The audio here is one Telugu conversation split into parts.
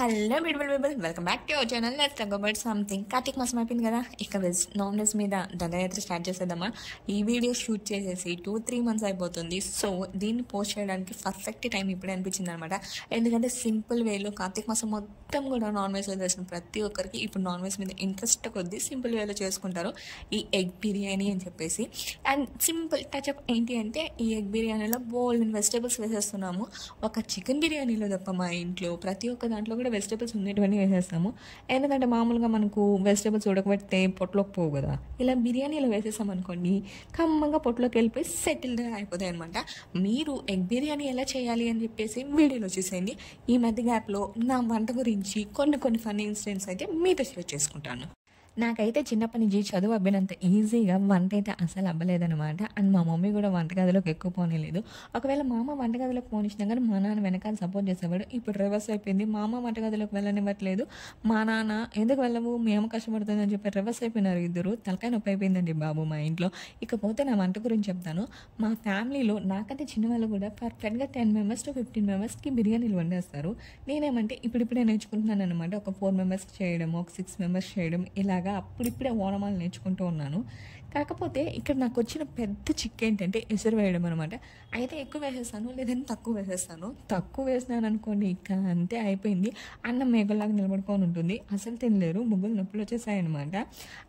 Hello beautiful people, welcome back to our channel. Let's talk about something. Karthika మాసం అయిపోయింది కదా, ఇక నాన్ వెజ్ మీద దండయాత్ర స్టార్ట్ చేసేద్దామా. ఈ వీడియో షూట్ చేసేసి 2-3 months అయిపోతుంది. సో దీన్ని పోస్ట్ చేయడానికి పర్ఫెక్ట్ టైం ఇప్పుడే అనిపించింది అనమాట. ఎందుకంటే సింపుల్ వేలో కార్తీక మాసం మొత్తం కూడా నాన్ వెజ్ చేసిన ప్రతి ఒక్కరికి ఇప్పుడు నాన్ వెజ్ మీద ఇంట్రెస్ట్ కొద్దీ సింపుల్ వేలో చేసుకుంటారు ఈ ఎగ్ బిర్యానీ అని చెప్పేసి. అండ్ సింపుల్ టచ్అప్ ఏంటి అంటే, ఈ ఎగ్ బిర్యానీలో బోల్డ్ వెజిటేబుల్స్ వేసేస్తున్నాము. ఒక చికెన్ బిర్యానీలో తప్ప మా ఇంట్లో ప్రతి ఒక్క దాంట్లో కూడా వెజిటేబుల్స్ ఉండేటివన్నీ వేసేస్తాము. ఎందుకంటే మామూలుగా మనకు వెజిటేబుల్స్ ఉడకబెడితే పొట్టులోకి పోవు కదా, ఇలా బిర్యానీలో వేసేసాం అనుకోండి కమ్మంగా పొట్టులోకి వెళ్ళిపోయి సెటిల్డ్ అయిపోతాయి అనమాట. మీరు ఎగ్ బిర్యానీ ఎలా చేయాలి అని చెప్పేసి వీడియోలో చూసేయండి. ఈ మధ్య గ్యాప్లో నా వంట గురించి కొన్ని ఫన్నీ ఇన్సిడెంట్స్ అయితే మీతో షేర్ చేసుకుంటాను. నాకైతే చిన్నప్పటి నుంచి చదువు అబ్బినంత ఈజీగా వంట అయితే అసలు అవ్వలేదనమాట. అండ్ మా మమ్మీ కూడా వంటగదిలోకి ఎక్కువ పోనీలేదు. ఒకవేళ మా అమ్మ వంటగదిలోకి పోనిచ్చినా కానీ మా నాన్న వెనకాల సపోర్ట్ చేసేవాడు. ఇప్పుడు రివర్స్ అయిపోయింది. మా అమ్మ వంటగదిలోకి వెళ్ళనివ్వట్లేదు, మా నాన్న ఎందుకు వెళ్ళవు మీ అమ్మ కష్టపడుతుంది అని చెప్పి రివర్స్ అయిపోయినారు ఇద్దరు. తలకాయ నొప్పి అయిపోయిందండి బాబు మా ఇంట్లో. ఇకపోతే నా వంట గురించి చెప్తాను. మా ఫ్యామిలీలో నాకంటే చిన్నవాళ్ళు కూడా పర్ఫెక్ట్గా 10 members to 15 members బిర్యానీలు వండేస్తారు. నేనేమంటే ఇప్పుడిప్పుడే నేర్చుకుంటున్నాను అనమాట. ఒక 4 members చేయడం, ఒక 6 members చేయడం, ఇలాగా అప్పుడిప్పుడే ఓనమాలు నేర్చుకుంటూ ఉన్నాను. కాకపోతే ఇక్కడ నాకు వచ్చిన పెద్ద చిక్కు ఏంటంటే ఎసురు వేయడం అనమాట. అయితే ఎక్కువ వేసేస్తాను, లేదంటే తక్కువ వేసేస్తాను. తక్కువ వేసినాను అనుకోండి ఇక అంతే అయిపోయింది. అన్నం మేకల్లాగా నిలబడుకొని ఉంటుంది, అసలు తినలేరు, ముగ్గులు నొప్పులు వచ్చేసాయి అనమాట.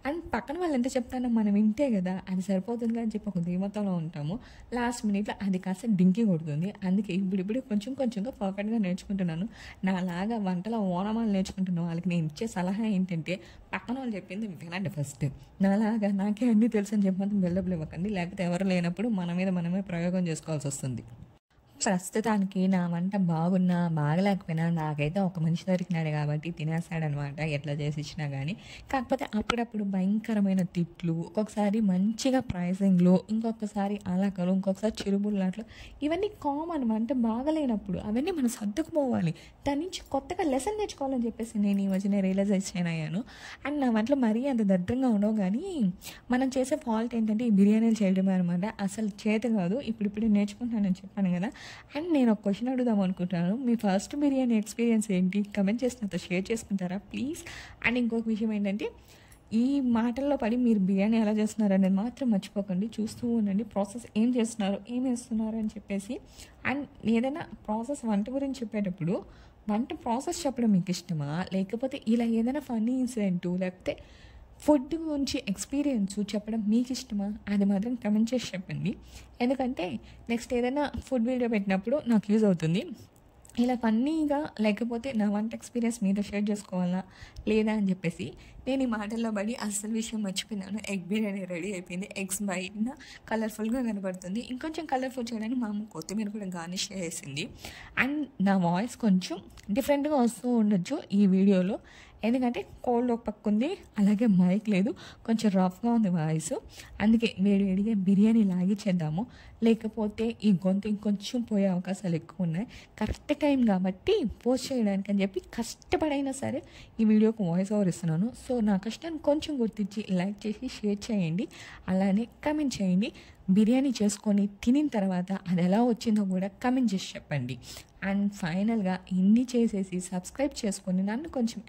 అండ్ పక్కన వాళ్ళు ఎంత చెప్తానో మనం వింటే కదా అది సరిపోతుంది అని చెప్పి ఒక ధీమతలో ఉంటాము. లాస్ట్ మినిట్లో అది కాస్త డింకి కొడుతుంది. అందుకే ఇప్పుడు కొంచెంగా పర్ఫెక్ట్గా నేర్చుకుంటున్నాను. నాలాగా వంటలో ఓనమాలు నేర్చుకుంటున్న వాళ్ళకి నేను ఇచ్చే సలహా ఏంటంటే, పక్కన వాళ్ళు చెప్పింది వినండి ఫస్ట్. నాలాగా నాకే అన్నీ తెలుసు అని చెప్పి బిల్డప్లు ఇవ్వకండి, లేకపోతే ఎవరు లేనప్పుడు మన మీద మనమే ప్రయోగం చేసుకోవాల్సి వస్తుంది. ప్రస్తుతానికి నా వంట బాగున్నా బాగలేకపోయినా నాకైతే ఒక మనిషి దొరికినాడు కాబట్టి తినేస్తాడనమాట, ఎట్లా చేసి ఇచ్చినా కానీ. కాకపోతే అప్పుడప్పుడు భయంకరమైన తిట్లు, ఒక్కొక్కసారి మంచిగా ప్రైజింగ్లు, ఇంకొకసారి అలకలు, ఇంకొకసారి చిరుబుల్లాట్లు, ఇవన్నీ కామన్. వంట బాగలేనప్పుడు అవన్నీ మనం సర్దుకుపోవాలి. దాని నుంచి కొత్తగా లెసన్ నేర్చుకోవాలని చెప్పేసి నేను ఈ మధ్యనే రియలైజేషన్ అయ్యాను. అండ్ నా వంటలు మరీ అంత దరిద్రంగా ఉండవు, కానీ మనం చేసే ఫాల్ట్ ఏంటంటే ఈ బిర్యానీలు చేయడమే అనమాట. అసలు చేత కాదు, ఇప్పుడిప్పుడే నేర్చుకుంటానని చెప్పాను కదా. అండ్ నేను ఒక క్వశ్చన్ అడుగుదాం అనుకుంటున్నాను. మీ ఫస్ట్ బిర్యానీ ఎక్స్పీరియన్స్ ఏంటి? కమెంట్ చేసి నాతో షేర్ చేసుకుంటారా ప్లీజ్. అండ్ ఇంకొక విషయం ఏంటంటే, ఈ మాటల్లో పడి మీరు బిర్యానీ ఎలా చేస్తున్నారు అనేది మాత్రం మర్చిపోకండి. చూస్తూ ఉండండి ప్రాసెస్, ఏం చేస్తున్నారు, ఏం వేస్తున్నారు అని చెప్పేసి. అండ్ ఏదైనా ప్రాసెస్ వంట గురించి చెప్పేటప్పుడు వంట ప్రాసెస్ చెప్పడం మీకు ఇష్టమా, లేకపోతే ఇలా ఏదైనా ఫన్నీ ఇన్సిడెంటు లేకపోతే ఫుడ్ గురించి ఎక్స్పీరియన్స్ చెప్పడం మీకు ఇష్టమా, అది మాత్రం కమెంట్ చేసి చెప్పండి. ఎందుకంటే నెక్స్ట్ ఏదైనా ఫుడ్ వీడియో పెట్టినప్పుడు నాకు యూజ్ అవుతుంది. ఇలా ఫన్నీగా లేకపోతే నా వంట ఎక్స్పీరియన్స్ మీతో షేర్ చేసుకోవాలా లేదా అని చెప్పేసి నేను ఈ మాటల్లో పడి అసలు విషయం మర్చిపోయినాను. ఎగ్ బిర్యానీ రెడీ అయిపోయింది. ఎగ్స్ బయట కలర్ఫుల్గా కనబడుతుంది. ఇంకొంచెం కలర్ఫుల్ చేయడానికి మా అమ్మ కొత్తిమీర కూడా గార్నిష్ చేసింది. అండ్ నా వాయిస్ కొంచెం డిఫరెంట్గా వస్తూ ఉండొచ్చు ఈ వీడియోలో, ఎందుకంటే కోల్డ్ ఒక పక్క ఉంది, అలాగే మైక్ లేదు, కొంచెం రఫ్గా ఉంది వాయిస్. అందుకే వేడిగా బిర్యానీ లాగిచ్చేద్దాము, లేకపోతే ఈ గొంతు ఇంకొంచెం పోయే అవకాశాలు ఎక్కువ ఉన్నాయి. కరెక్ట్ టైం కాబట్టి పోస్ట్ చేయడానికి అని చెప్పి కష్టపడైనా సరే ఈ వీడియోకి వాయిస్ ఓవర్ ఇస్తున్నాను. సో నా కష్టాన్ని కొంచెం గుర్తించి లైక్ చేసి షేర్ చేయండి, అలానే కమెంట్ చేయండి. బిర్యానీ చేసుకొని తినిన తర్వాత అది ఎలా వచ్చిందో కూడా కమెంట్ చేసి చెప్పండి. అండ్ ఫైనల్గా ఇన్ని చేసేసి సబ్స్క్రైబ్ చేసుకొని నన్ను కొంచెం